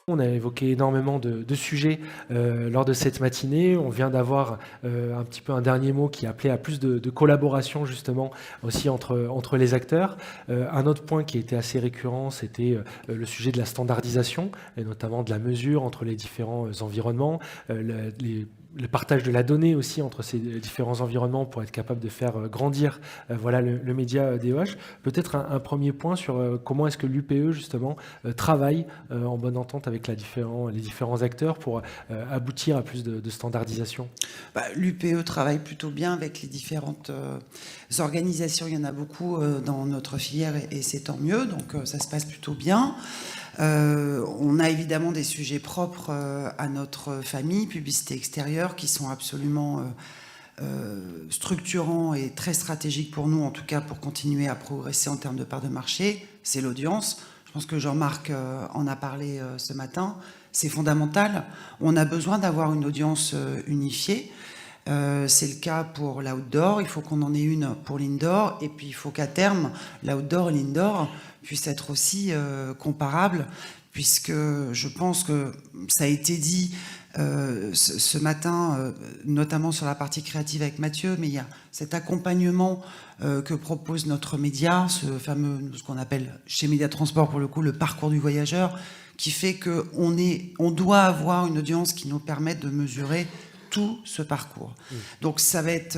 On a évoqué énormément de sujets lors de cette matinée. On vient d'avoir un petit peu un dernier mot qui appelait à plus de collaboration justement aussi entre les acteurs. Un autre point qui était assez récurrent, c'était le sujet de la standardisation et notamment de la mesure entre les différents environnements, le partage de la donnée aussi entre ces différents environnements pour être capable de faire grandir voilà, le média DOH. Peut-être un premier point sur comment est-ce que l'UPE justement travaille en bonne entente avec les différents acteurs pour aboutir à plus de standardisation. L'UPE travaille plutôt bien avec les différentes organisations. Il y en a beaucoup dans notre filière et c'est tant mieux, donc ça se passe plutôt bien. On a évidemment des sujets propres à notre famille, publicité extérieure, qui sont absolument structurants et très stratégiques pour nous, en tout cas pour continuer à progresser en termes de part de marché. C'est l'audience. Je pense que Jean-Marc en a parlé ce matin. C'est fondamental. On a besoin d'avoir une audience unifiée. C'est le cas pour l'outdoor. Il faut qu'on en ait une pour l'indoor. Et puis il faut qu'à terme, l'outdoor et l'indoor puissent être aussi comparables, puisque je pense que ça a été dit ce matin, notamment sur la partie créative avec Mathieu, mais il y a cet accompagnement que propose notre média, ce qu'on appelle chez Média Transport pour le coup le parcours du voyageur, qui fait qu'on doit avoir une audience qui nous permette de mesurer tout ce parcours. Donc ça va être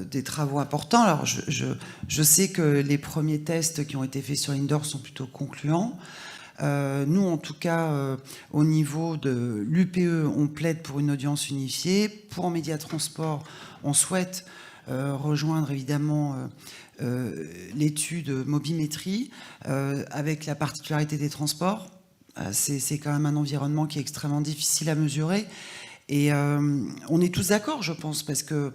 des travaux importants. Alors je sais que les premiers tests qui ont été faits sur l'indoor sont plutôt concluants. Nous, en tout cas, au niveau de l'UPE, on plaide pour une audience unifiée. Pour Média Transport, on souhaite rejoindre évidemment l'étude mobimétrie avec la particularité des transports. C'est quand même un environnement qui est extrêmement difficile à mesurer. Et on est tous d'accord, je pense, parce que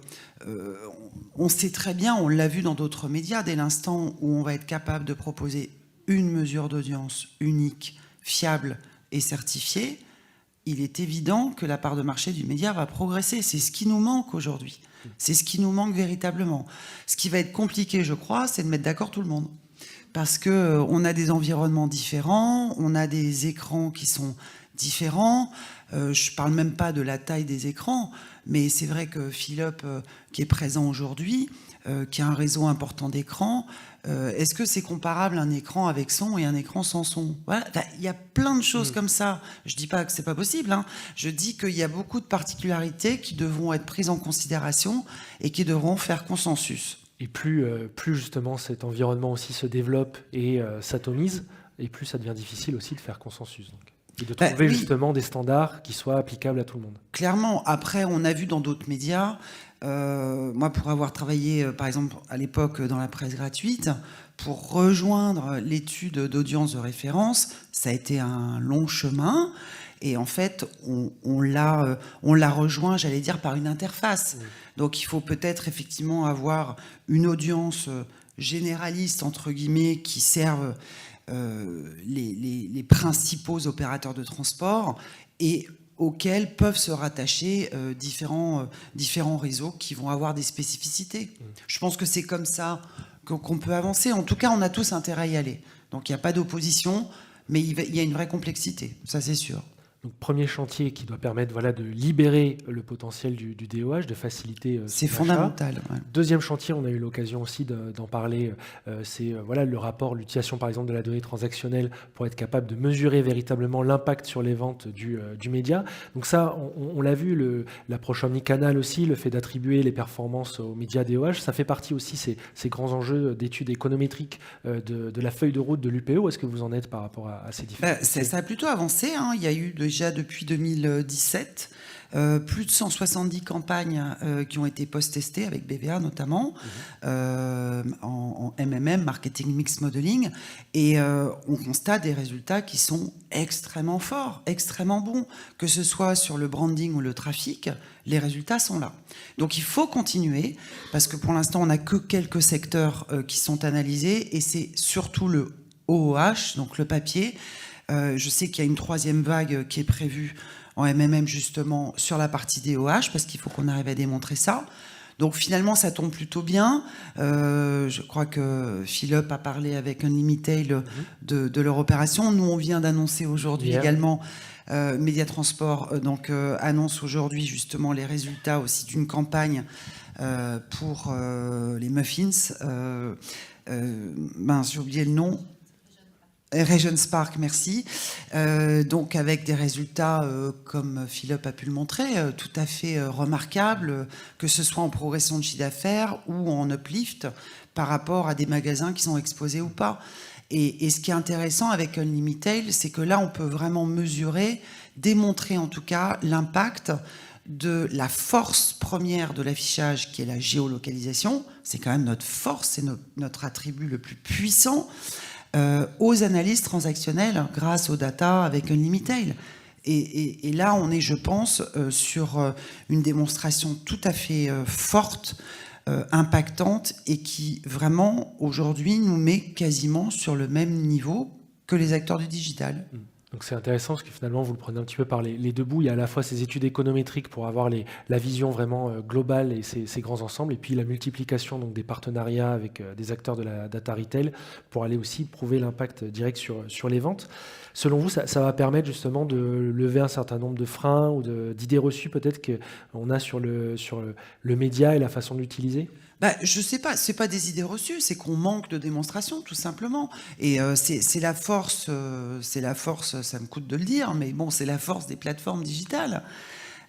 on sait très bien, on l'a vu dans d'autres médias, dès l'instant où on va être capable de proposer une mesure d'audience unique, fiable et certifiée, il est évident que la part de marché du média va progresser. C'est ce qui nous manque aujourd'hui. C'est ce qui nous manque véritablement. Ce qui va être compliqué, je crois, c'est de mettre d'accord tout le monde. Parce qu'on a des environnements différents, on a des écrans qui sont différents. Je ne parle même pas de la taille des écrans, mais c'est vrai que Philippe, qui est présent aujourd'hui, qui a un réseau important d'écrans, est-ce que c'est comparable un écran avec son et un écran sans son? Voilà, il y a plein de choses comme ça. Je ne dis pas que c'est pas possible, hein. Je dis qu'il y a beaucoup de particularités qui devront être prises en considération et qui devront faire consensus. Et plus justement cet environnement aussi se développe et s'atomise, et plus ça devient difficile aussi de faire consensus. Donc. Et de trouver oui, justement des standards qui soient applicables à tout le monde. Clairement. Après, on a vu dans d'autres médias, moi pour avoir travaillé par exemple à l'époque dans la presse gratuite, pour rejoindre l'étude d'audience de référence, ça a été un long chemin. Et en fait, on l'a rejoint, j'allais dire, par une interface. Donc il faut peut-être effectivement avoir une audience généraliste, entre guillemets, qui serve les principaux opérateurs de transport et auxquels peuvent se rattacher différents réseaux qui vont avoir des spécificités. Je pense que c'est comme ça qu'on peut avancer. En tout cas, on a tous intérêt à y aller. Donc il n'y a pas d'opposition, mais il y a une vraie complexité, ça c'est sûr. Donc, premier chantier qui doit permettre voilà, de libérer le potentiel du DOH, de faciliter c'est fondamental. Ouais. Deuxième chantier, on a eu l'occasion aussi d'en parler, c'est voilà, le rapport, l'utilisation par exemple de la donnée transactionnelle pour être capable de mesurer véritablement l'impact sur les ventes du média. Donc ça, on l'a vu, l'approche omnicanal aussi, le fait d'attribuer les performances aux médias DOH, ça fait partie aussi ces grands enjeux d'études économétriques de la feuille de route de l'UPE. Où est-ce que vous en êtes par rapport à ces différents ça a plutôt avancé, hein. Il y a eu déjà depuis 2017 plus de 170 campagnes qui ont été post-testées avec BVA notamment, en MMM, Marketing Mix Modeling, et on constate des résultats qui sont extrêmement forts, extrêmement bons, que ce soit sur le branding ou le trafic, les résultats sont là. Donc il faut continuer, parce que pour l'instant on n'a que quelques secteurs qui sont analysés, et c'est surtout le OOH, donc le papier. Je sais qu'il y a une troisième vague qui est prévue en MMM justement sur la partie DOH, parce qu'il faut qu'on arrive à démontrer ça. Donc finalement, ça tombe plutôt bien. Je crois que Philippe a parlé avec Unlimited de leur opération. Nous, on vient d'annoncer aujourd'hui également, Médiatransport annonce aujourd'hui justement les résultats aussi d'une campagne pour les muffins. J'ai oublié le nom. Regions Park, merci. Donc avec des résultats, comme Philippe a pu le montrer, tout à fait remarquables, que ce soit en progression de chiffre d'affaires ou en uplift par rapport à des magasins qui sont exposés ou pas. Et ce qui est intéressant avec Unlimited, c'est que là, on peut vraiment mesurer, démontrer en tout cas l'impact de la force première de l'affichage, qui est la géolocalisation. C'est quand même notre force, c'est notre attribut le plus puissant. Aux analyses transactionnelles grâce aux data avec Unlimited. Et là, on est, je pense, sur une démonstration tout à fait forte, impactante, et qui, vraiment, aujourd'hui, nous met quasiment sur le même niveau que les acteurs du digital. Donc c'est intéressant parce que finalement, vous le prenez un petit peu par les deux bouts. Il y a à la fois ces études économétriques pour avoir la vision vraiment globale et ces grands ensembles, et puis la multiplication donc, des partenariats avec des acteurs de la data retail pour aller aussi prouver l'impact direct sur les ventes. Selon vous, ça va permettre justement de lever un certain nombre de freins ou d'idées reçues peut-être qu'on a sur le média et la façon de l'utiliser ? Je sais pas, c'est pas des idées reçues, c'est qu'on manque de démonstration, tout simplement. Et c'est la force, ça me coûte de le dire, mais bon, c'est la force des plateformes digitales.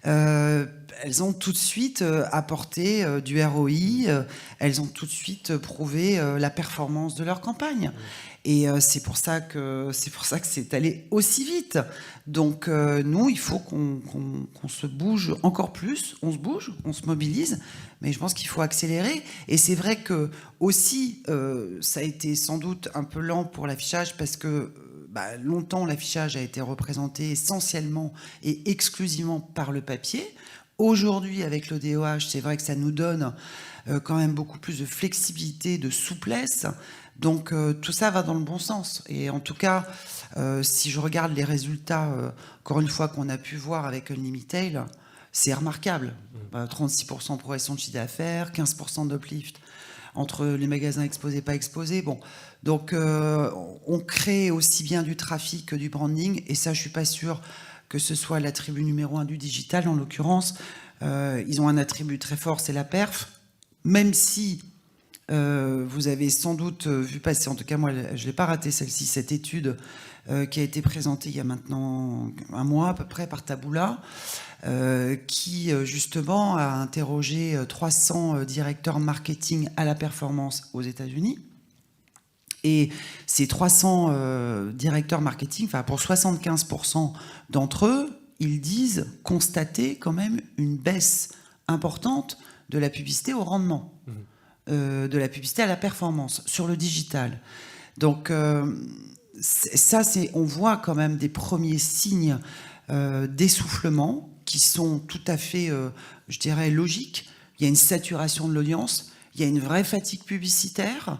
Elles ont tout de suite apporté du ROI, elles ont tout de suite prouvé la performance de leur campagne. Et c'est pour ça que c'est allé aussi vite. Donc nous, il faut qu'on se bouge encore plus. On se bouge, on se mobilise, mais je pense qu'il faut accélérer. Et c'est vrai que aussi, ça a été sans doute un peu lent pour l'affichage parce que longtemps l'affichage a été représenté essentiellement et exclusivement par le papier. Aujourd'hui, avec le DOH, c'est vrai que ça nous donne quand même beaucoup plus de flexibilité, de souplesse. Donc tout ça va dans le bon sens. Et en tout cas, si je regarde les résultats, encore une fois, qu'on a pu voir avec Unlimited, c'est remarquable. 36% de progression de chiffre d'affaires, 15% d'uplift entre les magasins exposés et pas exposés. Bon, donc on crée aussi bien du trafic que du branding. Et ça, je ne suis pas sûr que ce soit l'attribut numéro 1 du digital. En l'occurrence, ils ont un attribut très fort, c'est la perf. Même si vous avez sans doute vu passer, en tout cas moi je ne l'ai pas raté celle-ci, cette étude qui a été présentée il y a maintenant un mois à peu près par Taboola, qui justement a interrogé 300 directeurs marketing à la performance aux États-Unis. Et ces 300 directeurs marketing, pour 75% d'entre eux, ils disent constater quand même une baisse importante de la publicité au rendement. De la publicité à la performance sur le digital. Donc ça, on voit quand même des premiers signes d'essoufflement qui sont tout à fait, je dirais, logiques. Il y a une saturation de l'audience, il y a une vraie fatigue publicitaire.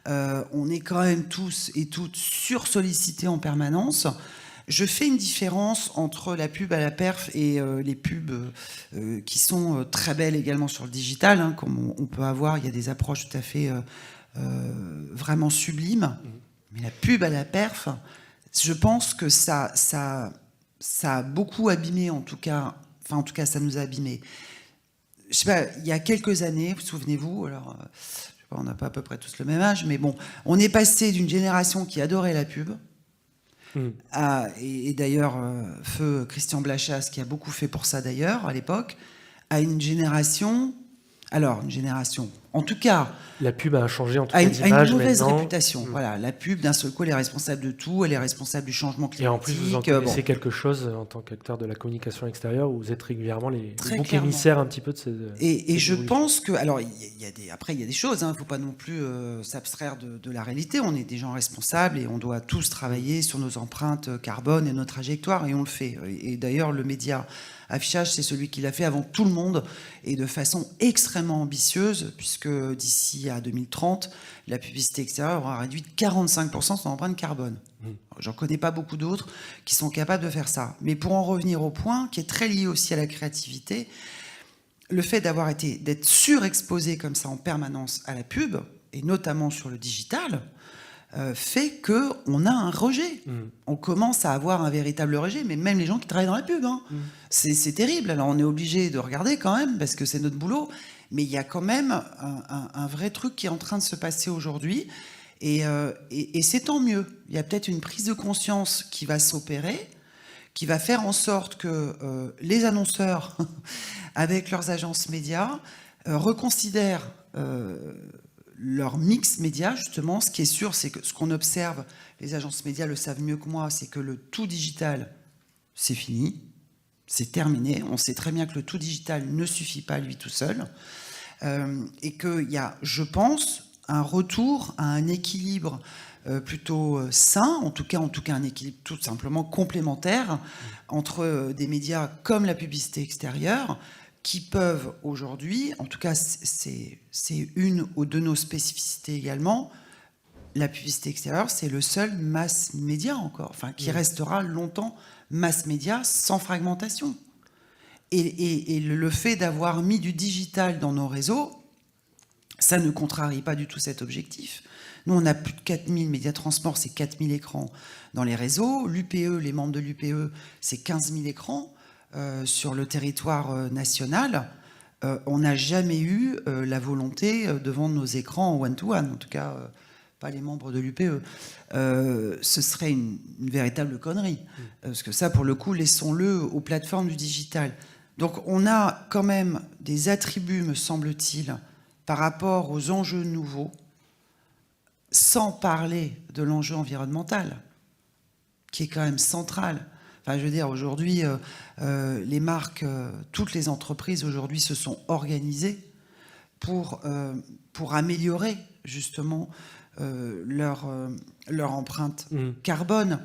On est quand même tous et toutes sursollicités en permanence. Je fais une différence entre la pub à la perf et les pubs qui sont très belles également sur le digital, hein, comme on peut avoir. Il y a des approches tout à fait vraiment sublimes. Mais la pub à la perf, je pense que ça a beaucoup abîmé, en tout cas, ça nous a abîmé. Je sais pas, il y a quelques années, souvenez-vous, alors je sais pas, on n'a pas à peu près tous le même âge, mais bon, on est passé d'une génération qui adorait la pub. Et d'ailleurs, feu Christian Blachas, qui a beaucoup fait pour ça d'ailleurs à l'époque, à une génération, en tout cas, la pub a changé en tout cas d'image, a une mauvaise maintenant. réputation. Voilà, la pub, d'un seul coup, elle est responsable de tout, elle est responsable du changement climatique. Et en plus, vous en connaissez quelque chose en tant qu'acteur de la communication extérieure, où vous êtes régulièrement les boucs émissaires un petit peu de ces... Et je pense que... Alors, après, il y a des choses, il ne faut pas non plus s'abstraire de la réalité. On est des gens responsables et on doit tous travailler sur nos empreintes carbone et nos trajectoires, et on le fait. Et d'ailleurs, le média affichage, c'est celui qui l'a fait avant tout le monde et de façon extrêmement ambitieuse, puisque d'ici à 2030, la publicité extérieure aura réduit de 45% son empreinte carbone. J'en connais pas beaucoup d'autres qui sont capables de faire ça. Mais pour en revenir au point, qui est très lié aussi à la créativité, le fait d'être surexposé comme ça en permanence à la pub, et notamment sur le digital, fait qu'on a un rejet. On commence à avoir un véritable rejet, mais même les gens qui travaillent dans la pub. Hein. C'est terrible. Alors on est obligé de regarder quand même, parce que c'est notre boulot, mais il y a quand même un vrai truc qui est en train de se passer aujourd'hui, et c'est tant mieux. Il y a peut-être une prise de conscience qui va s'opérer, qui va faire en sorte que les annonceurs, avec leurs agences médias, reconsidèrent leur mix média, justement. Ce qui est sûr, c'est que ce qu'on observe, les agences médias le savent mieux que moi, c'est que le tout digital, c'est fini, c'est terminé. On sait très bien que le tout digital ne suffit pas lui tout seul, et qu'il y a, je pense, un retour à un équilibre plutôt sain, en tout cas un équilibre tout simplement complémentaire entre des médias comme la publicité extérieure, qui peuvent aujourd'hui, en tout cas c'est une ou de nos spécificités également, la publicité extérieure, c'est le seul mass média encore, enfin qui restera longtemps mass média sans fragmentation. Et le fait d'avoir mis du digital dans nos réseaux, ça ne contrarie pas du tout cet objectif. Nous, on a plus de 4000 médias transport, c'est 4000 écrans dans les réseaux. L'UPE, les membres de l'UPE, c'est 15 000 écrans sur le territoire national. On n'a jamais eu la volonté de vendre nos écrans en one-to-one, en tout cas pas les membres de l'UPE. Ce serait une véritable connerie. Parce que ça, pour le coup, laissons-le aux plateformes du digital. Donc on a quand même des attributs, me semble-t-il, par rapport aux enjeux nouveaux, sans parler de l'enjeu environnemental, qui est quand même central. Enfin, je veux dire, aujourd'hui, les marques, toutes les entreprises aujourd'hui se sont organisées pour améliorer justement leur empreinte carbone.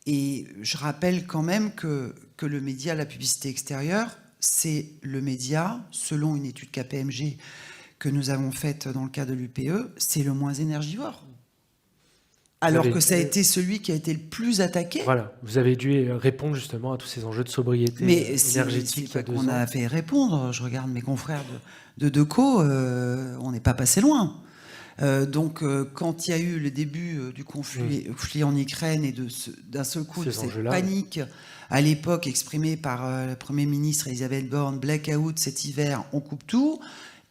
Et je rappelle quand même que le média, la publicité extérieure, c'est le média, selon une étude KPMG que nous avons faite dans le cas de l'UPE, c'est le moins énergivore. Alors que ça a été celui qui a été le plus attaqué. Voilà, vous avez dû répondre justement à tous ces enjeux de sobriété énergétique. Mais on a fait répondre. Je regarde mes confrères de Decaux, on n'est pas passé loin. Donc, quand il y a eu le début du conflit en Ukraine et d'un seul coup de cette panique à l'époque exprimée par le Premier ministre Elisabeth Borne, blackout cet hiver, on coupe tout,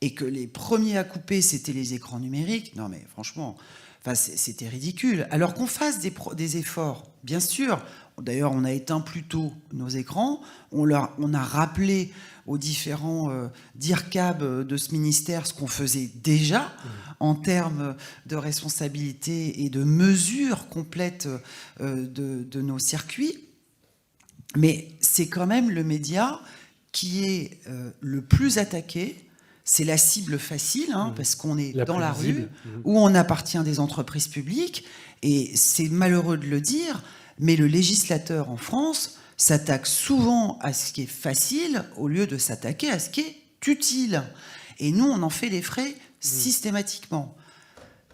et que les premiers à couper, c'était les écrans numériques. Non mais franchement, enfin, c'était ridicule. Alors qu'on fasse des efforts, bien sûr. D'ailleurs, on a éteint plus tôt nos écrans. On a rappelé aux différents DIRCAB de ce ministère ce qu'on faisait déjà en termes de responsabilité et de mesures complètes de nos circuits. Mais c'est quand même le média qui est le plus attaqué. C'est la cible facile, hein, parce qu'on est dans la rue, où on appartient à des entreprises publiques, et c'est malheureux de le dire, mais le législateur en France s'attaque souvent à ce qui est facile au lieu de s'attaquer à ce qui est utile. Et nous, on en fait les frais systématiquement.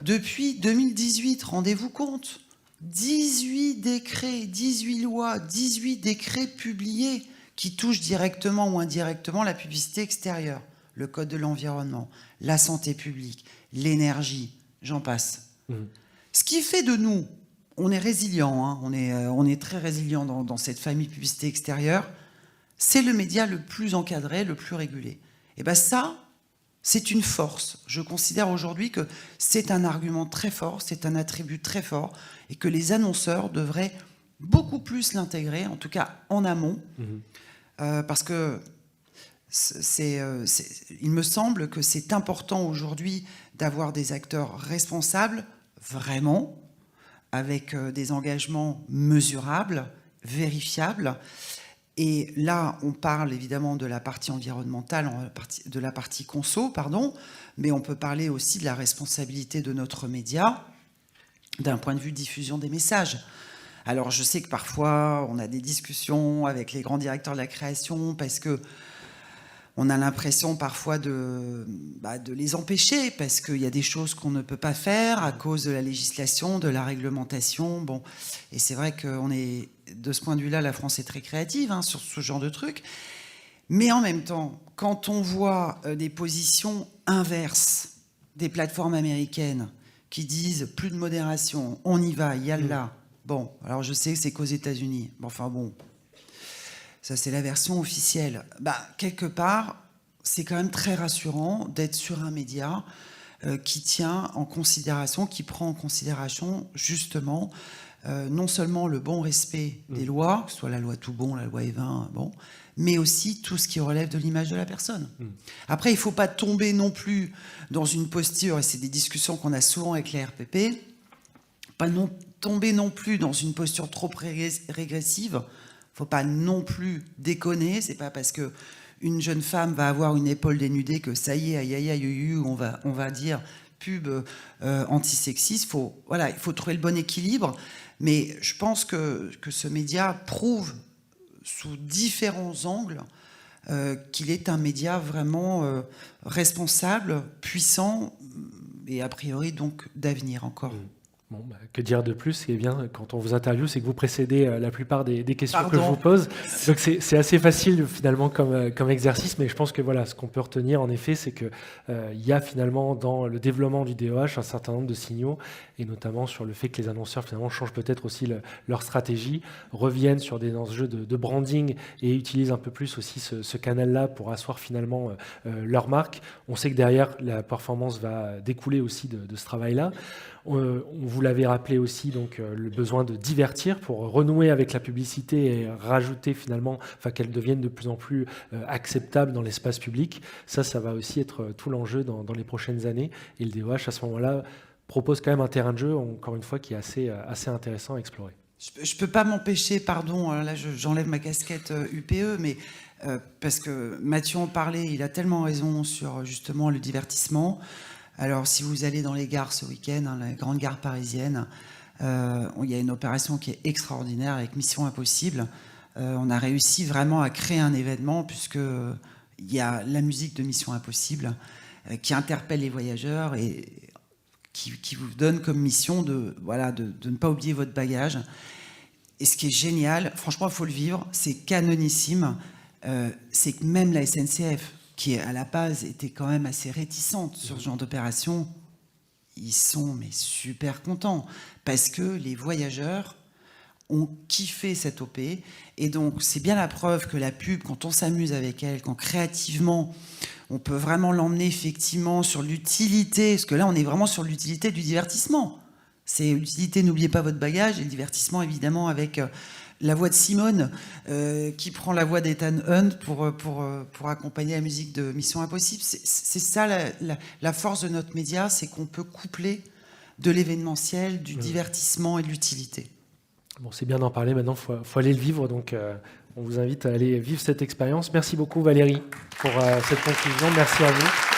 Depuis 2018, rendez-vous compte, 18 décrets, 18 lois, 18 décrets publiés qui touchent directement ou indirectement la publicité extérieure. Le code de l'environnement, la santé publique, l'énergie, j'en passe. Ce qui fait de nous, on est résilient, hein, on est très résilient dans cette famille publicité extérieure, c'est le média le plus encadré, le plus régulé. Et bien ça, c'est une force. Je considère aujourd'hui que c'est un argument très fort, c'est un attribut très fort, et que les annonceurs devraient beaucoup plus l'intégrer, en tout cas en amont, parce que il me semble que c'est important aujourd'hui d'avoir des acteurs responsables, vraiment, avec des engagements mesurables, vérifiables. Et là, on parle évidemment de la partie environnementale, de la partie conso, pardon, mais on peut parler aussi de la responsabilité de notre média d'un point de vue diffusion des messages. Alors, je sais que parfois, on a des discussions avec les grands directeurs de la création parce que on a l'impression parfois de les empêcher parce qu'il y a des choses qu'on ne peut pas faire à cause de la législation, de la réglementation. Bon, et c'est vrai qu'on est, de ce point de vue-là, la France est très créative, hein, sur ce genre de trucs. Mais en même temps, quand on voit des positions inverses des plateformes américaines qui disent plus de modération, on y va, yallah. Bon, alors je sais que c'est qu'aux États-Unis. Bon, enfin bon, ça c'est la version officielle. Quelque part, c'est quand même très rassurant d'être sur un média qui tient en considération, qui prend en considération justement non seulement le bon respect des lois, que ce soit la loi Toubon, la loi Evin, bon, mais aussi tout ce qui relève de l'image de la personne. Après, il ne faut pas tomber non plus dans une posture, et c'est des discussions qu'on a souvent avec les RPP, tomber non plus dans une posture trop régressive. Il ne faut pas non plus déconner. C'est pas parce que une jeune femme va avoir une épaule dénudée que ça y est, aïe aïe aïe, on va dire pub antisexiste. Il faut trouver le bon équilibre. Mais je pense que ce média prouve sous différents angles qu'il est un média vraiment responsable, puissant et a priori donc d'avenir encore. Bon, que dire de plus? Ce qui est bien quand on vous interviewe, c'est que vous précédez la plupart des questions que je Pardon. vous pose. Donc c'est assez facile finalement comme exercice, mais je pense que voilà, ce qu'on peut retenir en effet, c'est que il y a finalement dans le développement du DOH un certain nombre de signaux, et notamment sur le fait que les annonceurs finalement changent peut-être aussi leur stratégie, reviennent sur des enjeux de branding et utilisent un peu plus aussi ce canal-là pour asseoir finalement leur marque. On sait que derrière, la performance va découler aussi de ce travail-là. Vous l'avez rappelé aussi, donc le besoin de divertir pour renouer avec la publicité et rajouter finalement, qu'elle devienne de plus en plus acceptable dans l'espace public. Ça va aussi être tout l'enjeu dans les prochaines années. Et le DOH, à ce moment-là, propose quand même un terrain de jeu, encore une fois, qui est assez intéressant à explorer. Je ne peux pas m'empêcher, pardon, là j'enlève ma casquette UPE, mais parce que Mathieu en parlait, il a tellement raison sur justement le divertissement. Alors, si vous allez dans les gares ce week-end, les grandes gares parisiennes, il y a une opération qui est extraordinaire avec Mission Impossible. On a réussi vraiment à créer un événement puisqu'il y a la musique de Mission Impossible qui interpelle les voyageurs et qui vous donne comme mission de ne pas oublier votre bagage. Et ce qui est génial, franchement, il faut le vivre, c'est canonissime, c'est que même la SNCF, qui à la base était quand même assez réticente sur ce genre d'opération, ils sont super contents parce que les voyageurs ont kiffé cette OP et donc c'est bien la preuve que la pub, quand on s'amuse avec elle, quand créativement on peut vraiment l'emmener effectivement sur l'utilité, parce que là on est vraiment sur l'utilité du divertissement. C'est l'utilité, n'oubliez pas votre bagage, et le divertissement évidemment avec la voix de Simone, qui prend la voix d'Ethan Hunt pour accompagner la musique de Mission Impossible. C'est ça la force de notre média, c'est qu'on peut coupler de l'événementiel, du divertissement et de l'utilité. Bon, c'est bien d'en parler, maintenant il faut aller le vivre, donc on vous invite à aller vivre cette expérience. Merci beaucoup Valérie pour cette conclusion, merci à vous.